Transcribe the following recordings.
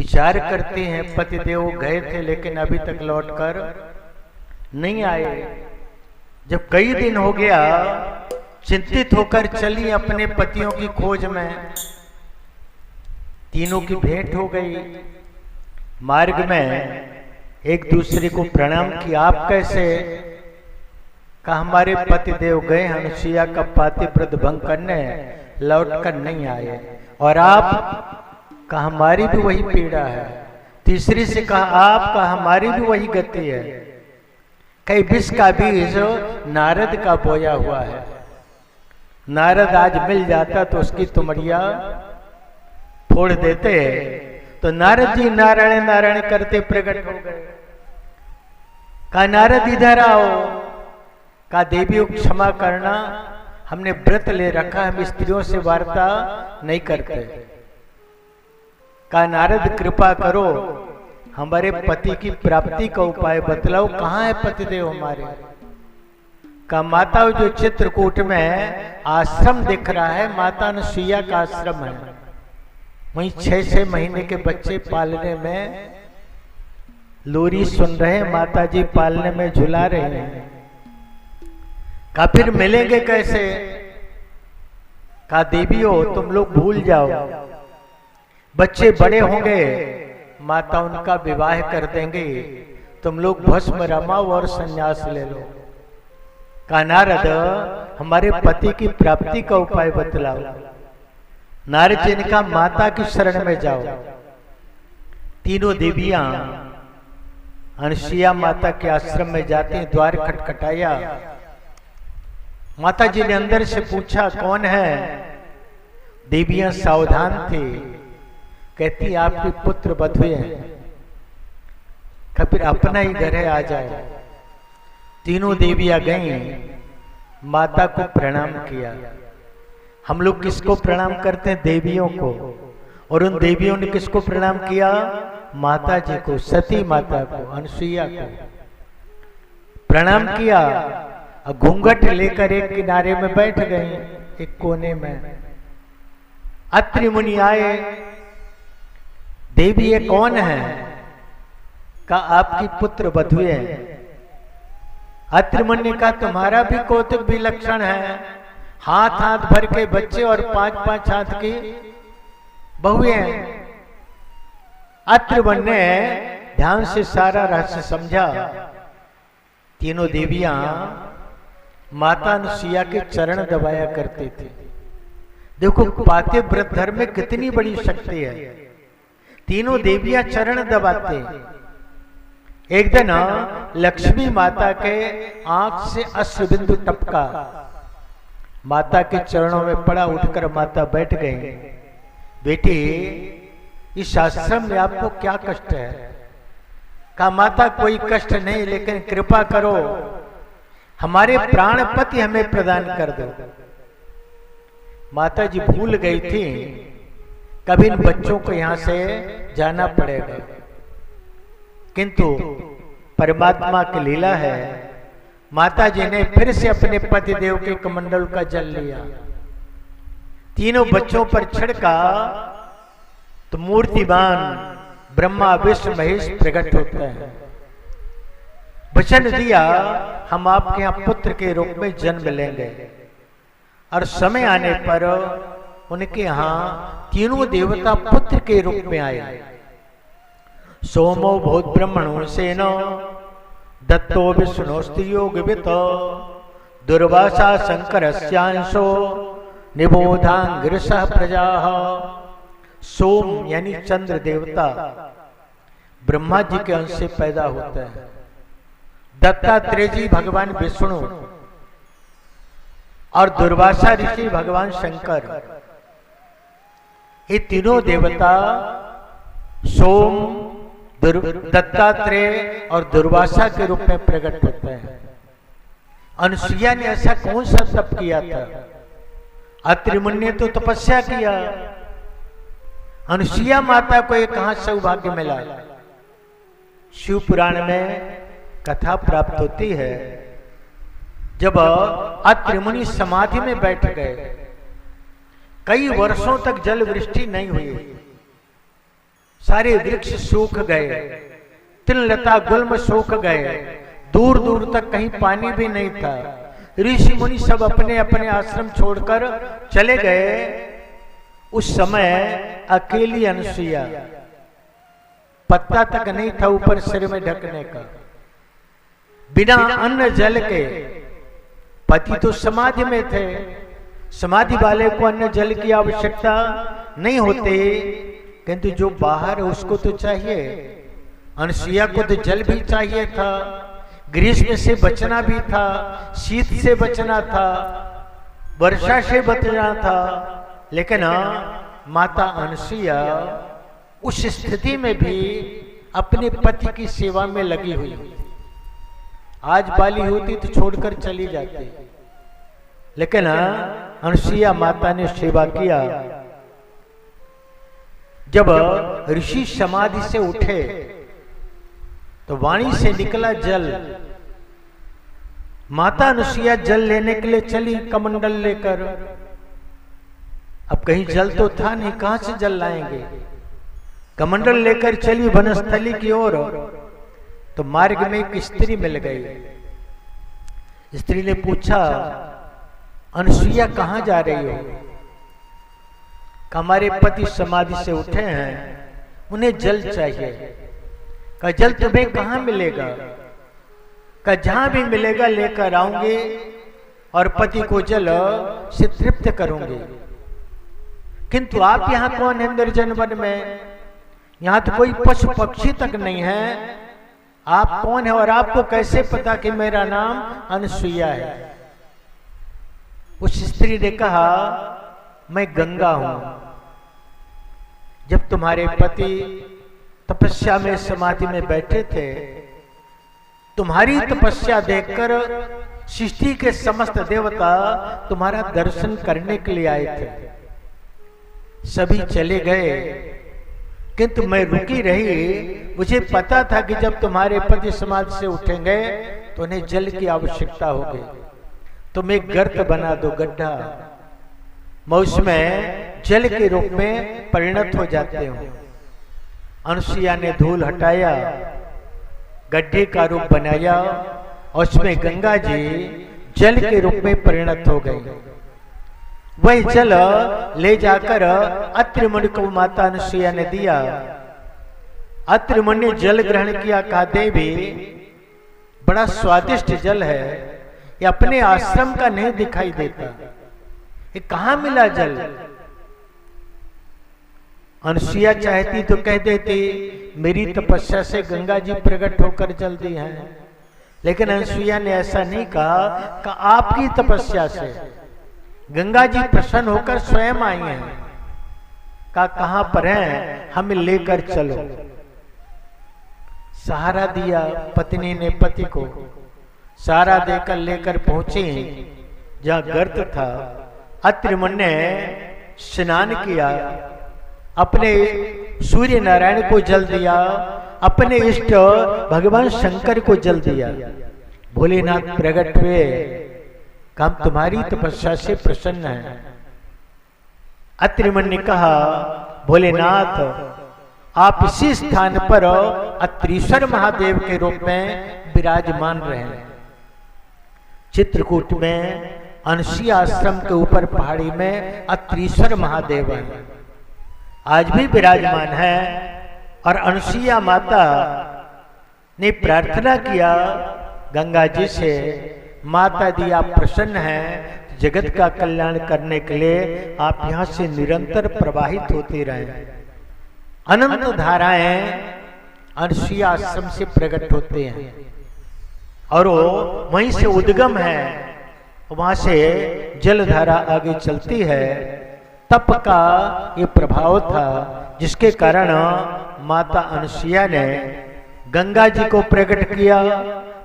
विचार करते हैं पतिदेव गए थे लेकिन अभी तक लौटकर नहीं आए। जब कई दिन हो गया, चिंतित होकर चली अपने पतियों की खोज में। तीनों की भेंट हो गई। मार्ग में एक दूसरे को प्रणाम किया। आप कैसे? कहा हमारे पतिदेव गए अनुसुईया का पातिव्रत भंग करने, लौट कर नहीं आए। और आप? कहा हमारी भी वही पीड़ा है। तीसरी से कहा आप? कहा हमारी भी वही गति है। कई विष का बीज नारद का बोया हुआ है। नारद आज मिल जाता तो उसकी तुमड़िया फोड़ देते। तो नारद जी नारायण नारायण करते प्रकट हो गए। कहा नारद इधर आओ। कहा देवियों क्षमा करना, हमने व्रत ले रखा, हम स्त्रियों से वार्ता नहीं करते। कहा नारद कृपा करो, हमारे पति की प्राप्ति का उपाय बतलाओ। कहाँ है पतिदेव हमारे? कहा माता जो चित्रकूट में आश्रम दिख रहा है, माता अनुसुईया का आश्रम है। वहीं 6-6 महीने के बच्चे पालने में लोरी सुन रहे हैं, माता जी पालने में झुला रहे हैं। कहा फिर मिलेंगे कैसे? कहा देवियों तुम लोग भूल जाओ, बच्चे बड़े होंगे, माता उनका विवाह कर देंगे, तुम लोग भस्म रमाओ और संन्यास ले लो। कहा नारद हमारे पति की प्राप्ति का उपाय बतलाओ। नारद जी ने कहा माता की शरण में जाओ। तीनों देवियां अनुसुईया माता के आश्रम में जाती, द्वार खटखटाया। माता जी ने अंदर से पूछा कौन है? देवियां सावधान थी। कहती आपकी पुत्र बधुए हैं, फिर अपना ही घर है, आ जाए। तीनों देवियां गईं, माता को प्रणाम किया। हम लोग किसको प्रणाम करते हैं? देवियों को। और उन देवियों ने किसको प्रणाम किया? माता जी को, सती माता को, अनुसुईया को प्रणाम किया। घूंघट लेकर एक किनारे में बैठ गई, एक कोने में। अत्रि मुनि आए। देवी ये कौन है? कहा आपकी पुत्र बधुए हैं। अत्रि मुनि ने कहा तुम्हारा भी कौतुक विलक्षण है, हाथ हाथ भर के बच्चे और 5-5 हाथ की बहुएं हैं। अत्रि मुनि ने ध्यान से सारा रहस्य समझा। तीनों देवियां माता अनुसुईया के चरण दबाया करते थे। देखो पातिव्रत धर्म में कितनी बड़ी शक्ति है। तीनों देवियां चरण दबाते। एक दिन लक्ष्मी माता के आंख से अश्रुबिंदु टपका, माता के चरणों में पड़ा। उठकर माता बैठ गई। बेटी इस आश्रम में आपको क्या कष्ट है? कहा माता कोई कष्ट नहीं, लेकिन कृपा करो हमारे प्राणपति हमें प्रदान कर दो। माता जी भूल गई थी कभी इन बच्चों को यहां से जाना पड़ेगा, किंतु परमात्मा की लीला है। माता जी ने फिर से अपने पतिदेव के कमंडल का जल लिया, तीनों बच्चों पर छिड़का, तो मूर्तिमान ब्रह्मा विष्णु महेश प्रकट होते हैं। वचन दिया हम आपके यहाँ पुत्र के रूप में जन्म लेंगे। और समय आने पर उनके यहाँ तीनों देवता पुत्र के रूप में आए। सोमो भूत ब्रह्मणो सेनो दत्तो विष्णुस्त्रियोगिवित दुर्वासा शंकरस्यांशो निबोधांगिरसः प्रजाः। सोम यानी चंद्र देवता ब्रह्मा जी के अंश से पैदा होता है। दत्तात्रेय जी भगवान विष्णु और दुर्वासा ऋषि भगवान शंकर, ये तीनों देवता सोम, दत्तात्रेय और दुर्वासा के रूप में प्रकट होते हैं। अनुसुईया ने ऐसा कौन सा तप किया था? अत्रि मुनि ने तो तपस्या किया। अनुसुईया माता को ये कहां सौभाग्य मिला? शिव पुराण में कथा प्राप्त होती है, जब अत्रि मुनि समाधि में बैठ गए, कई वर्षों तक जल वृष्टि नहीं हुई, सारे वृक्ष सूख गए, तिल लता गुल्म सूख गए, दूर दूर तक कहीं पानी भी नहीं था। ऋषि मुनि सब अपने अपने आश्रम छोड़कर चले गए। उस समय अकेली अनुसुईया, पत्ता तक नहीं था ऊपर सिर में ढकने का, बिना अन्न जल के। पति तो समाधि में थे, समाधि वाले को अन्न जल की आवश्यकता नहीं होती, किंतु जो बाहर है उसको तो चाहिए। अनुसुईया को तो जल भी चाहिए था, ग्रीष्म से बचना भी था, शीत से बचना था, वर्षा से बचना था। लेकिन माता अनुसुईया उस स्थिति में भी अपने पति की सेवा में लगी हुई। आज बाली होती तो छोड़कर चली जाती, लेकिन अनुसुईया माता ने सेवा किया। जब ऋषि समाधि से उठे तो वाणी से निकला जल। माता अनुसुईया जल लेने के लिए चली कमंडल लेकर। अब कहीं जल तो था नहीं, कहां से जल लाएंगे। कमंडल लेकर चली वनस्थली की ओर, तो मार्ग में एक स्त्री मिल गई। स्त्री ने पूछा, अनुसुईया कहां जा रही हो? हमारे पति समाधि से उठे हैं, उन्हें जल चाहिए। का जल तुम्हें कहां मिलेगा? का जहां भी मिलेगा लेकर आऊंगे और पति को जल से तृप्त करूंगी। किंतु आप यहाँ कौन है निर्जन वन में? यहाँ तो कोई पशु पक्षी तक नहीं है। आप कौन है और आपको कैसे पता कि मेरा नाम अनुसुईया है? उस स्त्री ने कहा, मैं गंगा हूं। जब तुम्हारे पति तपस्या में समाधि में बैठे थे, तुम्हारी तपस्या देखकर सृष्टि के समस्त देवता तुम्हारा दर्शन करने के लिए आए थे। सभी चले गए, किंतु मैं रुकी रही। मुझे पता था कि जब तुम्हारे पति समाधि से उठेंगे तो उन्हें जल की आवश्यकता होगी। तुम एक गर्त बना दो, गड्ढा, मैं उसमें जल के रूप में परिणत हो जाते हो। अनुसुईया ने धूल हटाया, गड्ढे का रूप बनाया और उसमें गंगा जी जल के रूप में परिणत हो गई। वह जल ले जाकर अत्रि मुनि को माता अनुसुईया ने दिया। अत्रि मुनि ने जल ग्रहण किया, कहा, देवी बड़ा स्वादिष्ट जल है, ये अपने आश्रम का नहीं दिखाई देता, ये कहां मिला जल? अनुसुईया चाहती तो कह देती, मेरी तपस्या से गंगा जी प्रकट होकर जल दी हैं। लेकिन अनुसुईया ने ऐसा नहीं कहा कि आपकी तपस्या से गंगा जी प्रसन्न होकर स्वयं आई हैं। कहां पर हैं, हमें लेकर चलो। सहारा दिया पत्नी ने पति को, सहारा देकर लेकर पहुंची जहां गर्त था। अत्रि मुनि ने स्नान किया, अपने सूर्य नारायण को जल दिया, अपने इष्ट भगवान शंकर को जल दिया। भोलेनाथ प्रकट हुए, हम तुम्हारी तपस्या से प्रसन्न हैं। अत्रि मुनि ने कहा, भोलेनाथ आप इसी स्थान पर अत्रीश्वर महादेव के रूप में विराजमान रहे हैं। चित्रकूट में अनुसुईया आश्रम के ऊपर पहाड़ी में अत्रीश्वर महादेव हैं, आज भी विराजमान है। और अनुसुईया माता ने प्रार्थना किया गंगा जी से, माता दी आप प्रसन्न हैं, जगत का कल्याण करने के लिए आप यहाँ से निरंतर प्रवाहित होते रहें। अनंत धाराएं अनुसुईया आश्रम से प्रकट होते हैं और वो वहीं से उद्गम है, वहां से जलधारा आगे चलती है। तप का ये प्रभाव था जिसके कारण माता अनुसुईया ने गंगा जी को प्रकट किया।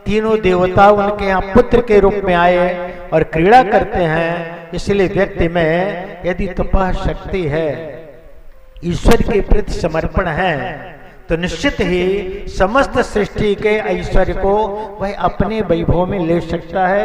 तीनों देवता उनके यहाँ पुत्र के रूप में आए और क्रीड़ा करते हैं। इसलिए व्यक्ति में यदि तपः शक्ति है, ईश्वर के प्रति समर्पण है, तो निश्चित ही समस्त सृष्टि के ऐश्वर्य को वह अपने वैभव में ले सकता है।